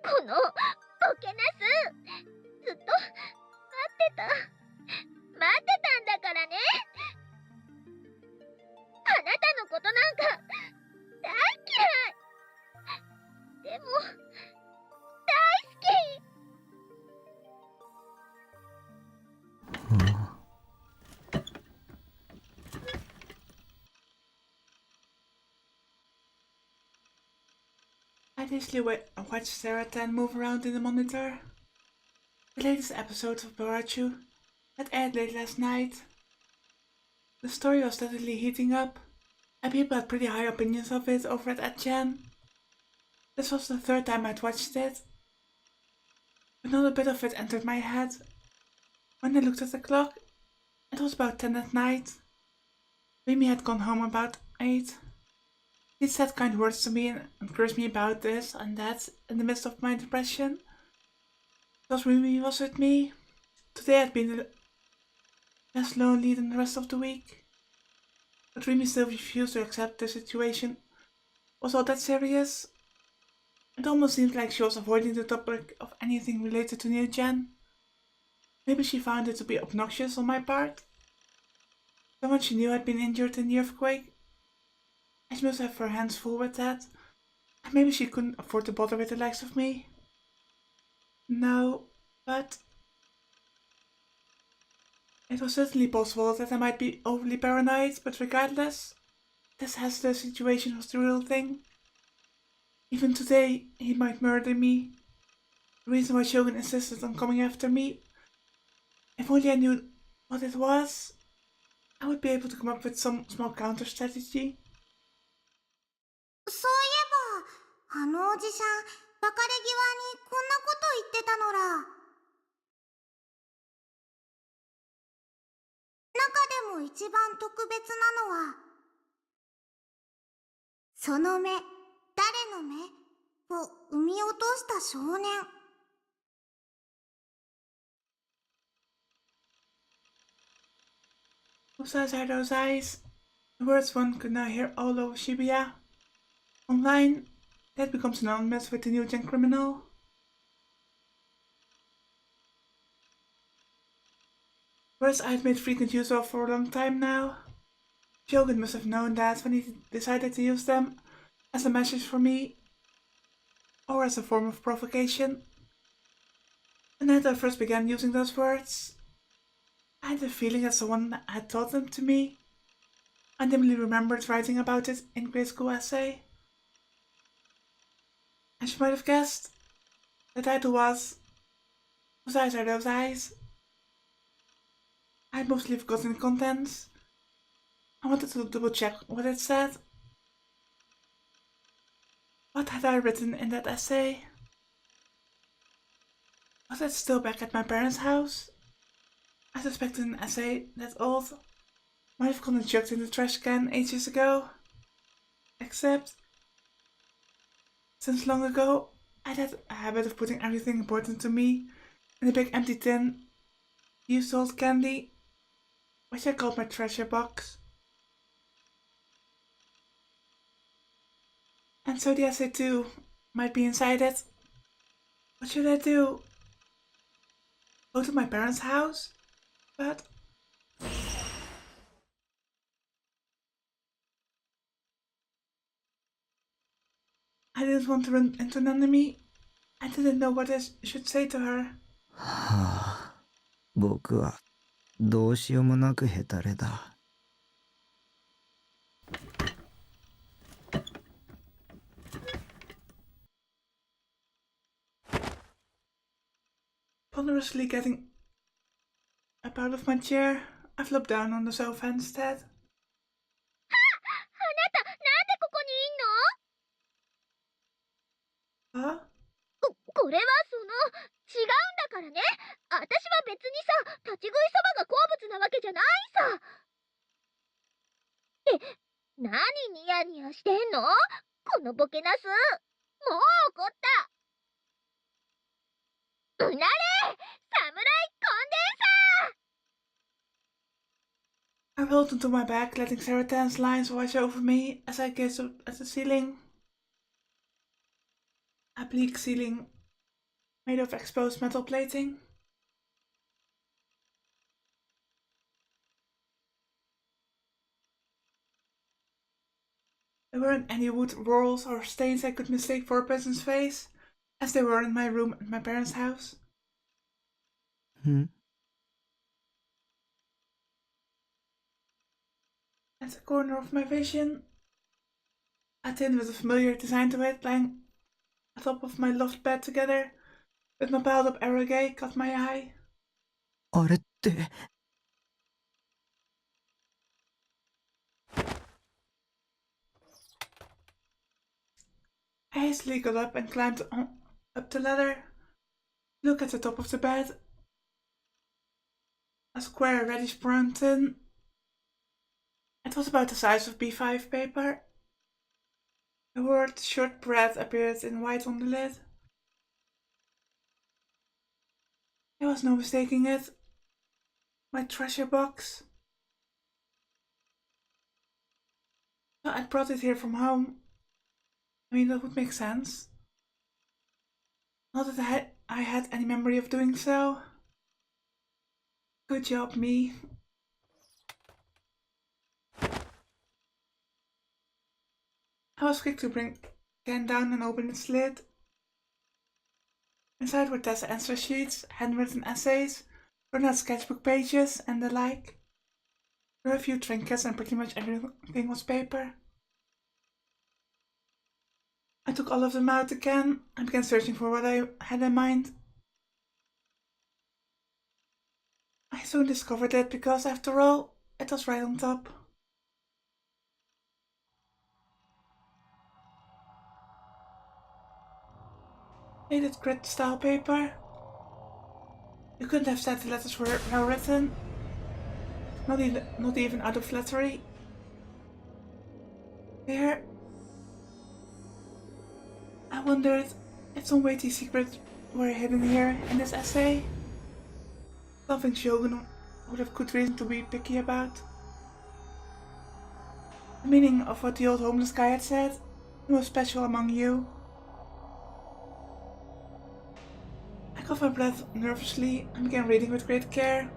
このボケナス、ずっと待ってたんだからね。あなたのことなんか大嫌い。でも大好き。I usually watch Sarah Tan move around in the monitor. The latest episode of Barachu had aired late last night. The story was steadily heating up, and people had pretty high opinions of it over at Chan. This was the third time I'd watched it, but not a bit of it entered my head. When I looked at the clock, it was about 10 at night. Mimi had gone home about 8. He said kind words to me and encouraged me about this and that in the midst of my depression. Because Mimi was with me. Today had been less lonely than the rest of the week. But Remy still refused to accept the situation was all that serious. It almost seemed like she was avoiding the topic of anything related to Neil-Jan. Maybe she found it to be obnoxious on my part. Someone she knew had been injured in the earthquake. And she must have her hands full with that. And maybe she couldn't afford to bother with the likes of me. No, but it was certainly possible that I might be overly paranoid, but regardless, this hazardous situation was the real thing. Even today, he might murder me. The reason why Shogun insisted on coming after me. If only I knew what it was, I would be able to come up with some small counter strategy. そういえば、あのおじさん、別れ際にこんなこと言ってたのら。中でも一番特別なのは、その目、誰の目を産み落とした少年。Whose eyes are those eyes? The words one could now hear all over Shibuya. Online, that becomes synonymous with the new gen criminal. Words I'd made frequent use of for a long time now. Shogun must have known that when he decided to use them as a message for me, or as a form of provocation. The night I first began using those words, I had the feeling that someone had taught them to me. I dimly remembered writing about it in grade school essay. As you might have guessed, the title was Whose Eyes Are Those Eyes? I had mostly forgotten the contents. I wanted to double check what it said. What had I written in that essay? Was it still back at my parents' house? I suspected an essay that old might have gone and chucked in the trash can ages ago. Except, since long ago, I'd had a habit of putting everything important to me in a big empty tin, used old candy, which I called my treasure box. And so the essay too might be inside it. What should I do? Go to my parents' house? But I didn't want to run into an enemy. I didn't know what I should say to her. はあ、僕はどうしようもなくヘタレだ。Ponderously getting up out of my chair, I flopped down on the sofa instead. あなた、なんでここにいんの？ Huh? これは違うんだからね。私は別にさ、立ち食いそばが好物なわけじゃないさ。何ニヤニヤしてんの？このボケナス。もう怒った。うなれ！侍コンデンサー！ I rolled onto my back, letting Sarah Tan's lines wash over me as I gazed up at the ceiling. A bleak ceiling made of exposed metal plating. There weren't any wood whorls or stains I could mistake for a person's face, as they were in my room at my parents' house. At the corner of my vision, a tin with a familiar design to it lying atop of my loft bed together with my piled up arrowgay caught my eye. あれって。 I hastily got up and climbed up the ladder. Look at the top of the bed. A square reddish-brown tin. It was about the size of B5 paper. The word shortbread appeared in white on the lid. There was no mistaking it. My treasure box. So I brought it here from home. I mean, that would make sense. Not that I had any memory of doing so. Good job, me. I was quick to bring the can down and open its lid. Inside were test answer sheets, handwritten essays, written out sketchbook pages, and the like. There were a few trinkets and pretty much everything was paper. I took all of them out again and began searching for what I had in mind. I soon discovered it because, after all, it was right on top. Faded grid style paper. You couldn't have said the letters were well written. Not even out of flattery. Here, I wondered if some weighty secrets were hidden here in this essay. Something Shogun would have good reason to be picky about. The meaning of what the old homeless guy had said, "He was special among you." I caught my breath nervously and began reading with great care.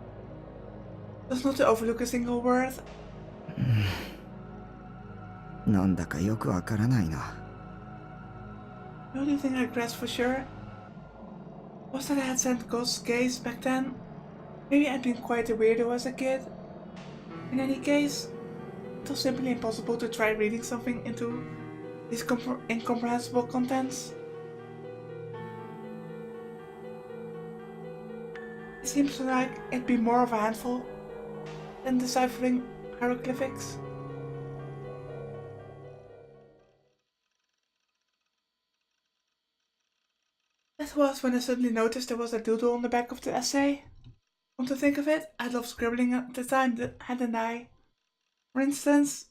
Just not to overlook a single word. なんだかよくわからないな。 The only thing I grasped for sure was that I had sent ghost gaze back then. Maybe I'd been quite a weirdo as a kid. In any case, it was simply impossible to try reading something into these incomprehensible contents. It seems like it'd be more of a handful than deciphering hieroglyphics. That was when I suddenly noticed there was a doodle on the back of the essay. Come to think of it, I loved scribbling at the time, hadn't I? For instance,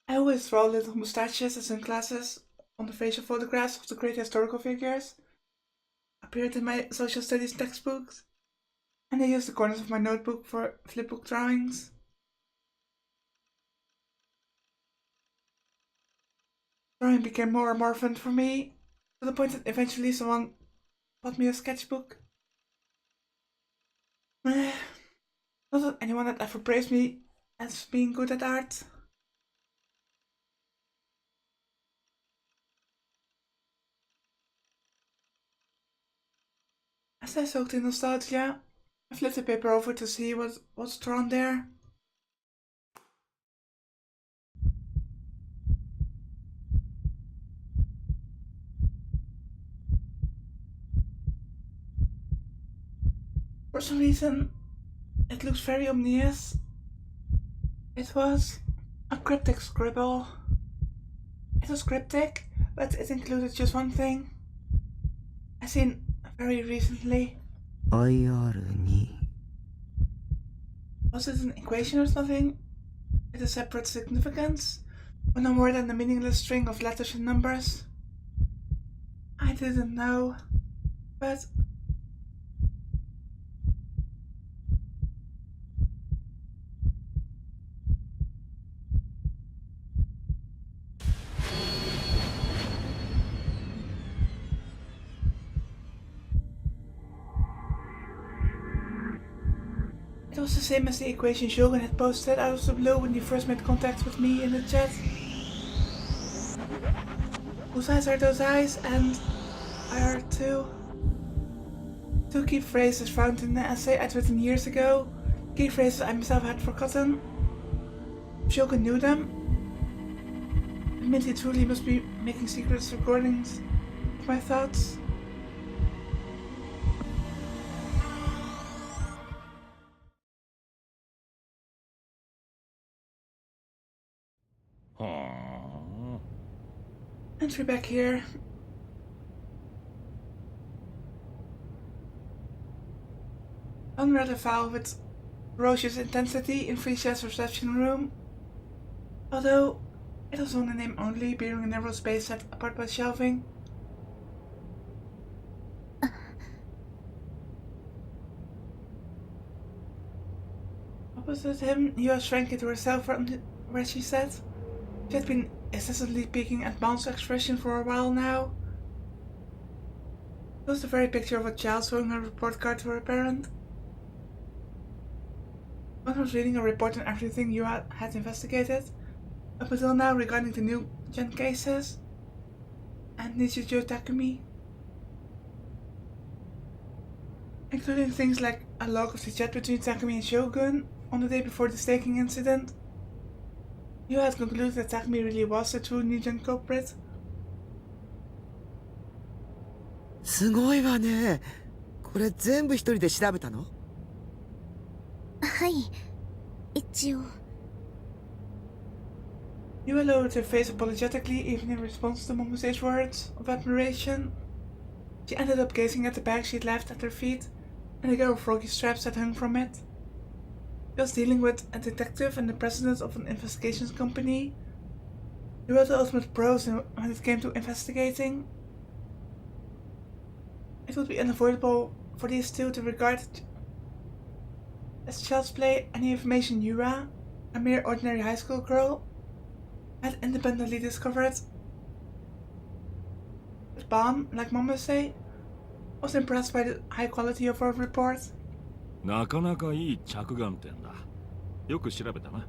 I always draw little moustaches and sunglasses on the facial photographs of the great historical figures appeared in my social studies textbooks, and I used the corners of my notebook for flipbook drawings. Drawing became more and more fun for me, to the point that eventually someone bought me a sketchbook. Not that anyone had ever praised me as being good at art. As I soaked in nostalgia, I flipped the paper over to see what's drawn there. For some reason, it looks very ominous. It was a cryptic scribble. It was cryptic, but it included just one thing. I seen very recently. IR2 Was it an equation or something? With a separate significance? Or no more than a meaningless string of letters and numbers? I didn't know, but was the same as the equation Shogun had posted out of the blue when he first made contact with me in the chat. Whose eyes are those eyes? And I are too. Two key phrases found in the essay I'd written years ago. Key phrases I myself had forgotten. Shogun knew them. It meant he truly must be making secret recordings of my thoughts. Entry back here. Unread a file with ferocious intensity in Frisia's reception room. Although it was on a name only, being a narrow space set apart by shelving. Opposite him, Yua shrank into herself where she sat. She had been incessantly peeking at Bond's expression for a while now. It was the very picture of a child showing a report card to her parent. Bond was reading a report on everything Yua had investigated, up until now regarding the new gen cases, and Nichijou Takumi. Including things like a log of the chat between Takumi and Shogun on the day before the staking incident. Yua had concluded that Takumi really was the true Ninja culprit. すごいわね。これ全部一人で調べたの？はい、一応。Yua lowered her face apologetically, even in response to Momose's words of admiration. She ended up gazing at the bag she'd left at her feet and the girl froggy straps that hung from it. She was dealing with a detective and the president of an investigations company. They were the ultimate pros when it came to investigating. It would be unavoidable for these two to regard as child's play any information Yura, a mere ordinary high school girl, had independently discovered. But Ban, like Momose, was impressed by the high quality of her report. なかなかいい着眼点だ。よく調べたな。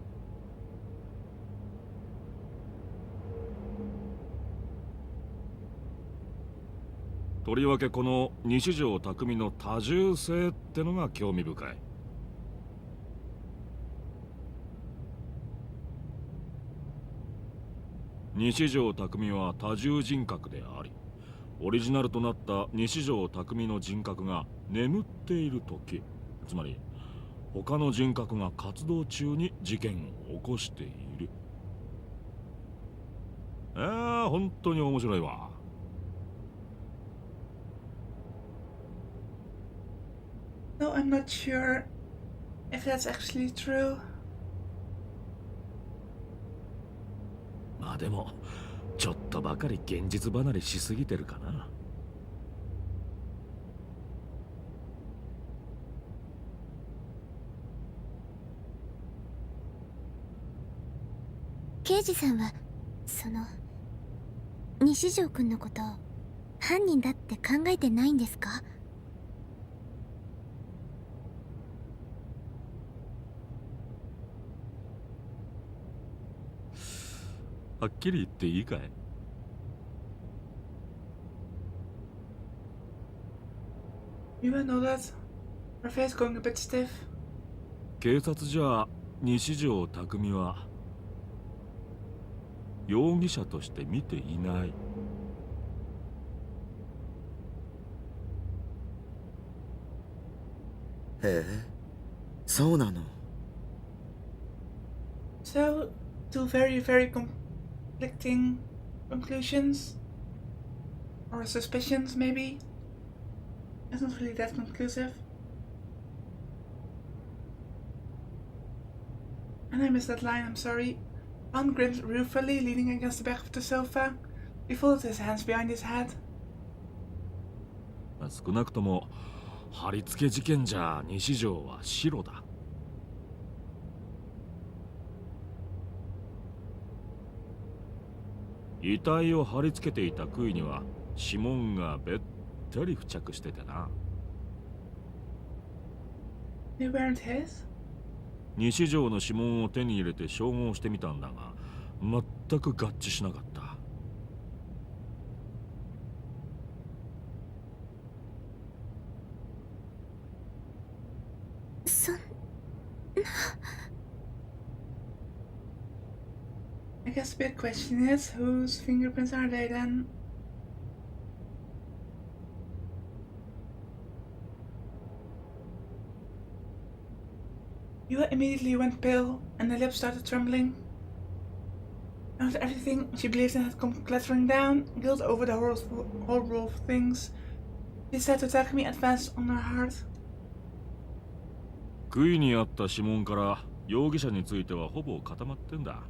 とりわけこの西条匠の多重性ってのが興味深い。西条匠は多重人格であり、オリジナルとなった西条匠の人格が眠っている時、つまり他の人格が活動中に事件を起こしている。本当に面白いわ。No, I'm not sure if that's actually true. まあでもちょっとばかり現実離れしすぎてるかな。刑事さんは西条くんのこと犯人だって考えてないんですか？はっきり言っていいかい？ Yua nodded, her face going a bit stiff. 警察じゃ西条匠は容疑者として見ていない。へえ、そうなの。So, two very, very conflicting conclusions. Or suspicions, maybe. It's not really that conclusive. And I missed that line, I'm sorry. Ban grinned ruefully, leaning against the back of the sofa. He folded his hands behind his head. 少なくとも貼り付け事件じゃ西条は白だ。遺体を貼り付けていた杭には指紋がべったり付着しててな。 They weren't his? 西条の指紋を手に入れて照合してみたんだが、全く合致しなかった。そんな。 I guess the big question is, whose fingerprints are they then? Yua immediately went pale, and her lips started trembling. After everything she believed in had come clattering down, guilt over the horrible things she said to Takumi advanced on her heart. 杭にあった指紋から容疑者についてはほぼ固まってんだ。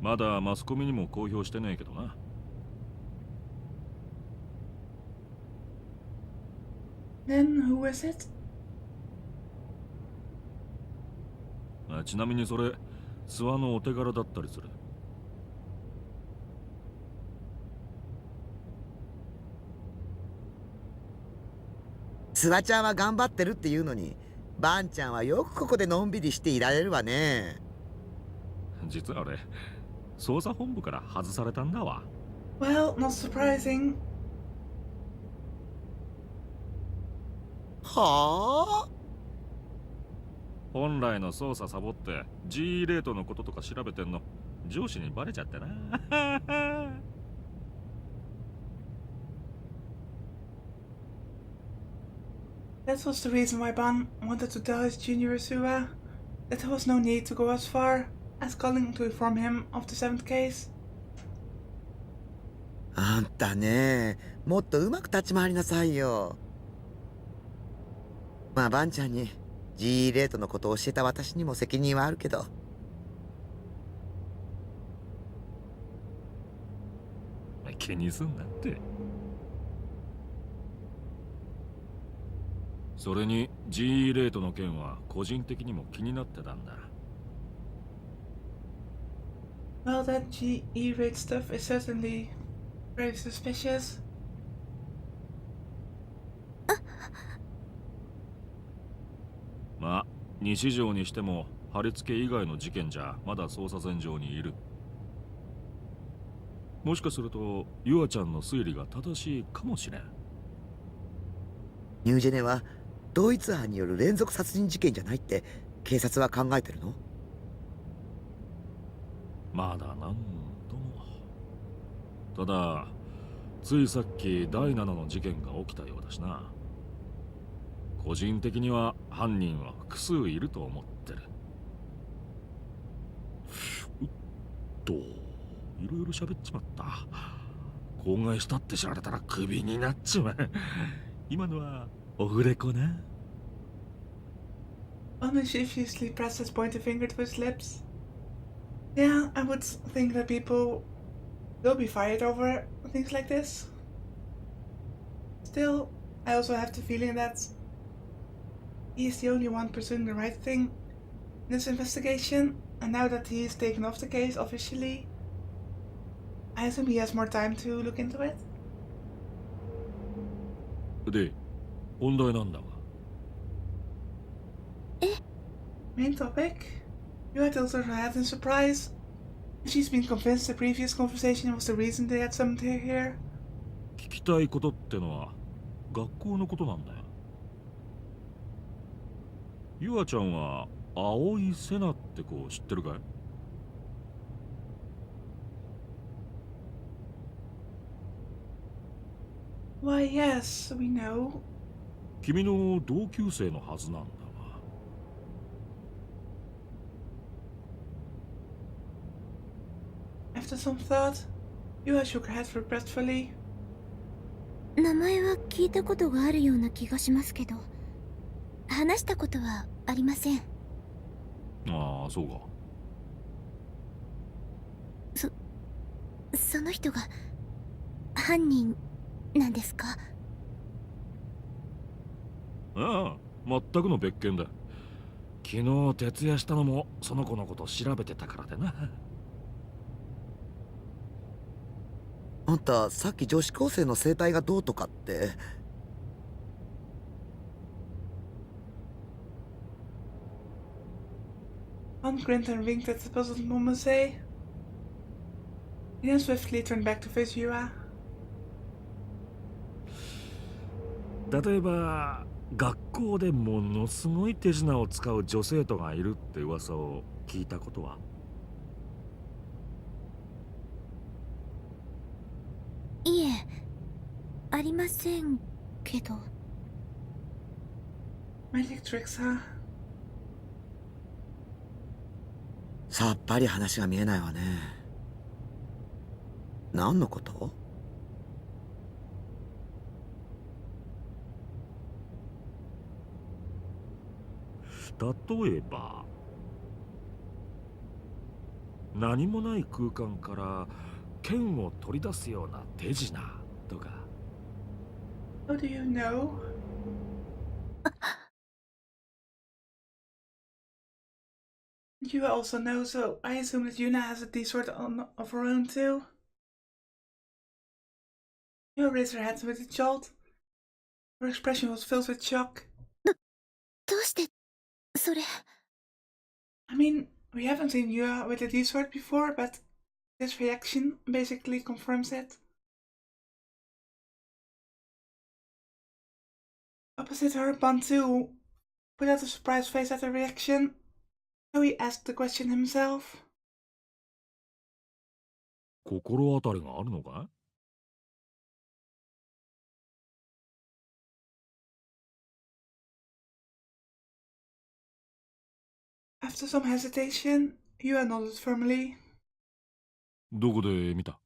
まだマスコミにも公表してねえけどな。Then who is it? ちなみにそれ、諏訪のお手柄だったりする。スワちゃんは頑張ってるっていうのに、バンちゃんはよくここでのんびりしていられるわね。実は俺、捜査本部から外されたんだわ。Well, not surprising. はあ？本来の捜査サボって G レートのこととか調べてんの上司にバレちゃってな。That was the reason why Ban wanted to tell his junior Usua that there was no need to go as far as calling to inform him of the 7th case. あんたね、もっとうまく立ち回りなさいよ。まあバンちゃんに G レートのことを教えた私にも責任はあるけど。気にすんなって。それに G レートの件は個人的にも気になってたんだ。Well, that GE rate stuff is certainly very suspicious. まあ西条にしても貼り付け以外の事件じゃまだ捜査線上にいる。もしかするとユアちゃんの推理が正しいかもしれん。ニュージェネは同一犯による連続殺人事件じゃないって警察は考えてるの？まだなんとも。ただついさっき第7の事件が起きたようだしな。個人的には犯人は複数いると思ってる。いろいろ喋っちまった。口外したって知られたらクビになっちまう。今のはオフレコな。Ban mischievously pressed his pointer finger to his lips. Yeah, I would think that people will be fired over things like this. Still, I also have the feeling that he is the only one pursuing the right thing in this investigation, and now that he is taken off the case officially, I assume he has more time to look into it. で、本題なんだが。Main topic? You had tilted her head in surprise. She's been convinced the previous conversation was the reason they had summoned her here. 聞きたいことってのは学校のことなんだよ。ユアちゃんは青井瀬名って子知ってるかい？Why, yes, we know. 君の同級生のはずなんだが。After some thought, Yua shook her head regretfully. 名前は聞いたことがあるような気がしますけど、話したことはありません。ああ、そうか。その人が犯人なんですか？ああ、全くの別件だ。昨日徹夜したのもその子のこと調べてたからでな。あんたさっき女子高生の生態がどうとかって。Han grinned and winked at the puzzled Momose. He then swiftly turned back to face Yua. 例えば学校でものすごい手品を使う女生徒がいるって噂を聞いたことは？いえ、ありませんけど。Magic tricks, huh? さっぱり話が見えないわね。何のこと？例えば何もない空間から剣を取り出すような手品とか。 How do you know? Yua also knows, so I assume that Yuna has a D-sword of her own too. Yua raised her head with a jolt. Her expression was filled with shock. どうしてそれ。 I mean, we haven't seen Yua with a D-sword before, but this reaction basically confirms it. Opposite her, Bantu put out a surprised face at the reaction, so he asked the question himself. 心当たりがあるのか？ After some hesitation, Yua nodded firmly. どこで見た？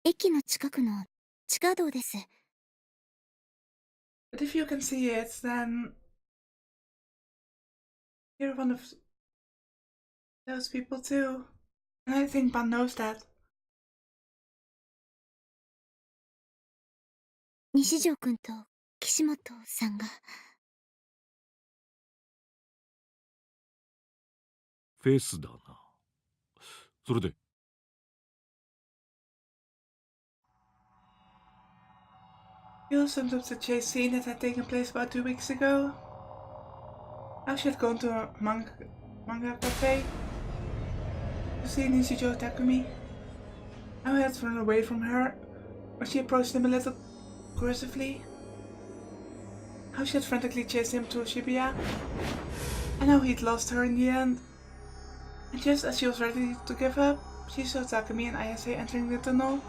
駅の近くの地下道です。 But if you can see it, then you're one of those people too. And I think Ban knows that. 西条くんと岸本さんが。フェスだな。それで？ Yua summed up the chase scene that had taken place about 2 weeks ago. How she had gone to a manga cafe to see Nishijo Takumi. How he had run away from her when she approached him a little aggressively. How she had frantically chased him to Shibuya. And how he'd lost her in the end. And just as she was ready to give up, she saw Takumi and Ayase entering the tunnel.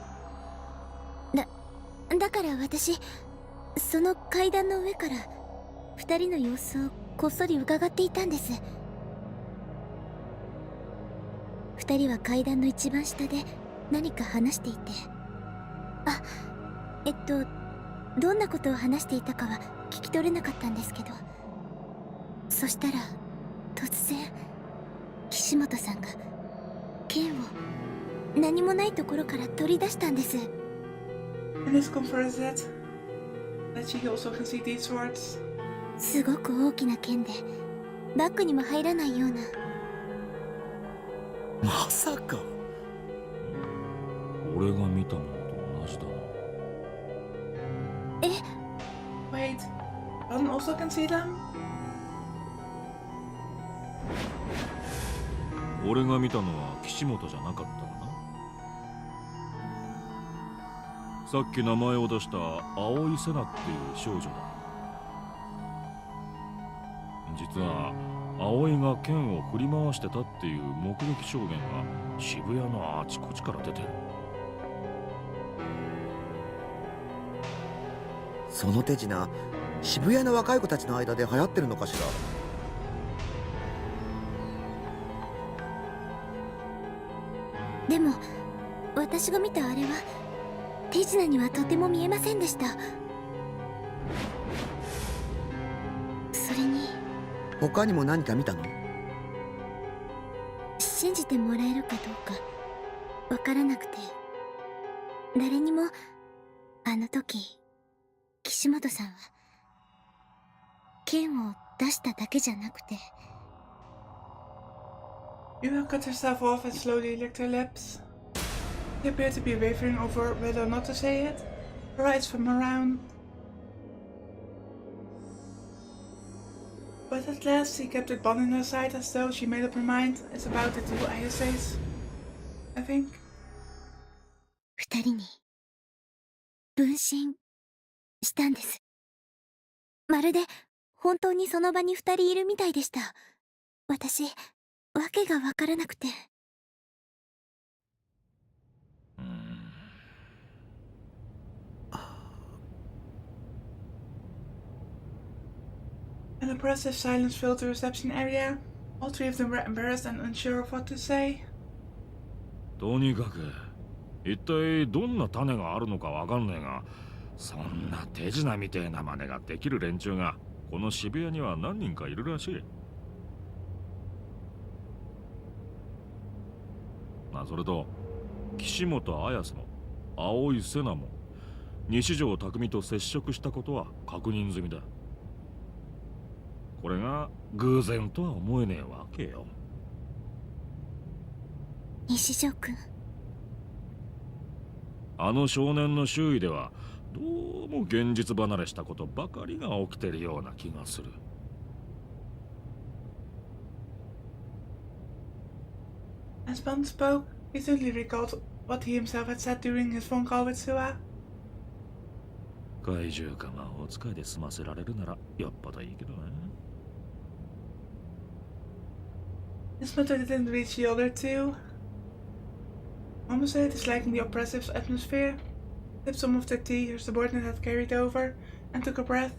だから私、その階段の上から二人の様子をこっそり伺っていたんです。二人は階段の一番下で何か話していて、どんなことを話していたかは聞き取れなかったんですけど、そしたら突然岸本さんが剣を何もないところから取り出したんです。 And this confirms that she also can see these swords. すごく大きな剣でバッグにも入らないような。まさか。俺が見たものと同じだな。え？ Wait, Ban also can see them? 俺が見たのは岸本じゃなかったかな。さっき名前を出した青井瀬名っていう少女だ。実は葵が剣を振り回してたっていう目撃証言が渋谷のあちこちから出てる。その手品、渋谷の若い子たちの間で流行ってるのかしら。でも私が見たあれは手品にはとても見えませんでした。それに他にも何か見たの？信じてもらえるかどうかわからなくて、誰にもあの時岸本さんは剣を出しただけじゃなくて。 Yua cut herself off and slowly licked her lips. She appeared to be wavering over whether or not to say it. Her eyes swam around. But at last he kept it bond in her side as though she made up her mind. It's about the two ISAs, I think. 二人に分身したんです。まるで本当にその場に二人いるみたいでした。私、わけがわからなくて。An oppressive silence filled the reception area. All three of them were embarrassed and unsure of what to say. とにかく一体どんな種があるのかわかんねえが、そんな手品みてえな真似ができる連中がこの渋谷には何人かいるらしい。それと岸本綾瀬も青井瀬名も西条匠と接触したことは確認済みだ。これが偶然とは思えねえわけよ。西条くん、あの少年の周囲ではどうも現実離れしたことばかりが起きてるような気がする。As Bond spoke, he suddenly recalled what he himself had said during his phone call with Sua. 怪獣か魔法使いで済ませられるならよっぽどいいけどね。His mother didn't reach the other two. Momose, disliking the oppressive atmosphere, sipped some of the tea her subordinate had carried over and took a breath.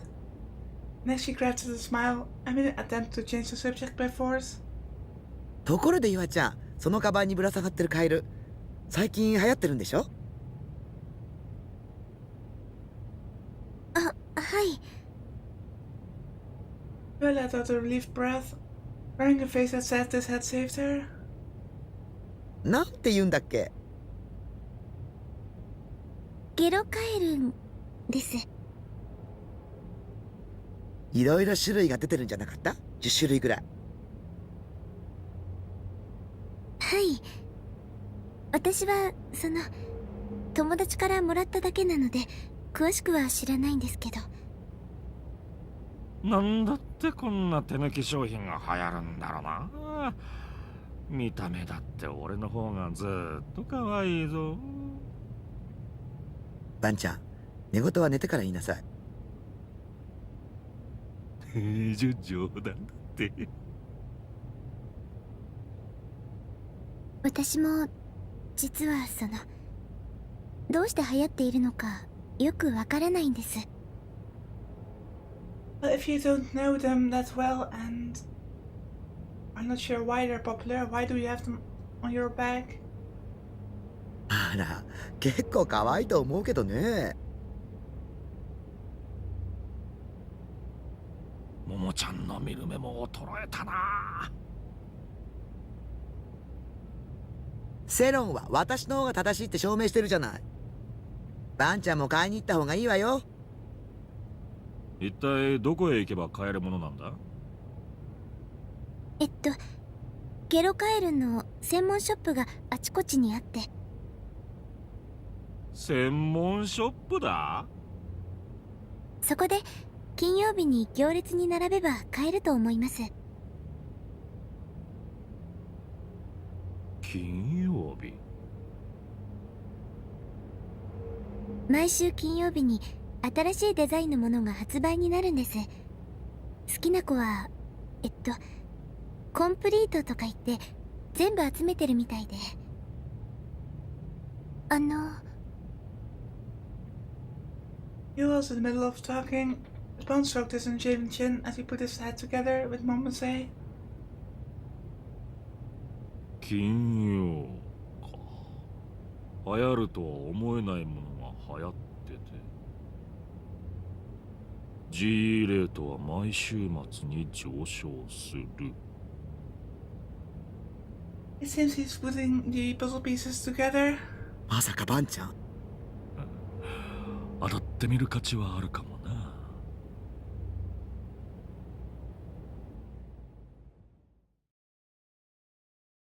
Next she crafted a smile and made an attempt to change the subject by force. ところで岩ちゃん、そのカバンにぶら下がってるカエル、最近流行ってるんでしょ？はい。Sua let out a relieved breath, wearing a face that said this had saved her. なんて言うんだっけ？ゲロカエルンです。いろいろ種類が出てるんじゃなかった？ 10 種類ぐらい。はい。私は友達からもらっただけなので詳しくは知らないんですけど。なんだってこんな手抜き商品が流行るんだろうな。見た目だって俺の方がずっと可愛いぞ。バンちゃん、寝言は寝てから言いなさい。冗談だって。私も実はどうして流行っているのかよくわからないんです。Well, if you don't know them that well and I'm not sure why they're popular, why do you have them on your bag? あら、結構可愛いと思うけどね。ももちゃんの見る目も衰えたな。世論は私の方が正しいって証明してるじゃない。バンちゃんも買いに行った方がいいわよ。一体どこへ行けば買えるものなんだ？ゲロカエルの専門ショップがあちこちにあって。専門ショップだ？そこで金曜日に行列に並べば買えると思います。金曜日？毎週金曜日に新しいデザインのものが発売になるんです。好きな子はコンプリートとか言って全部集めてるみたいで。He was in the middle of talking. Bond stroked his unshaven chin as he put his head together with Momose. 金曜か。流行るとは思えないものが流行ってて。G レートは毎週末に上昇する。It seems he's putting the puzzle pieces together. まさかバンちゃん。当たってみる価値はあるかも。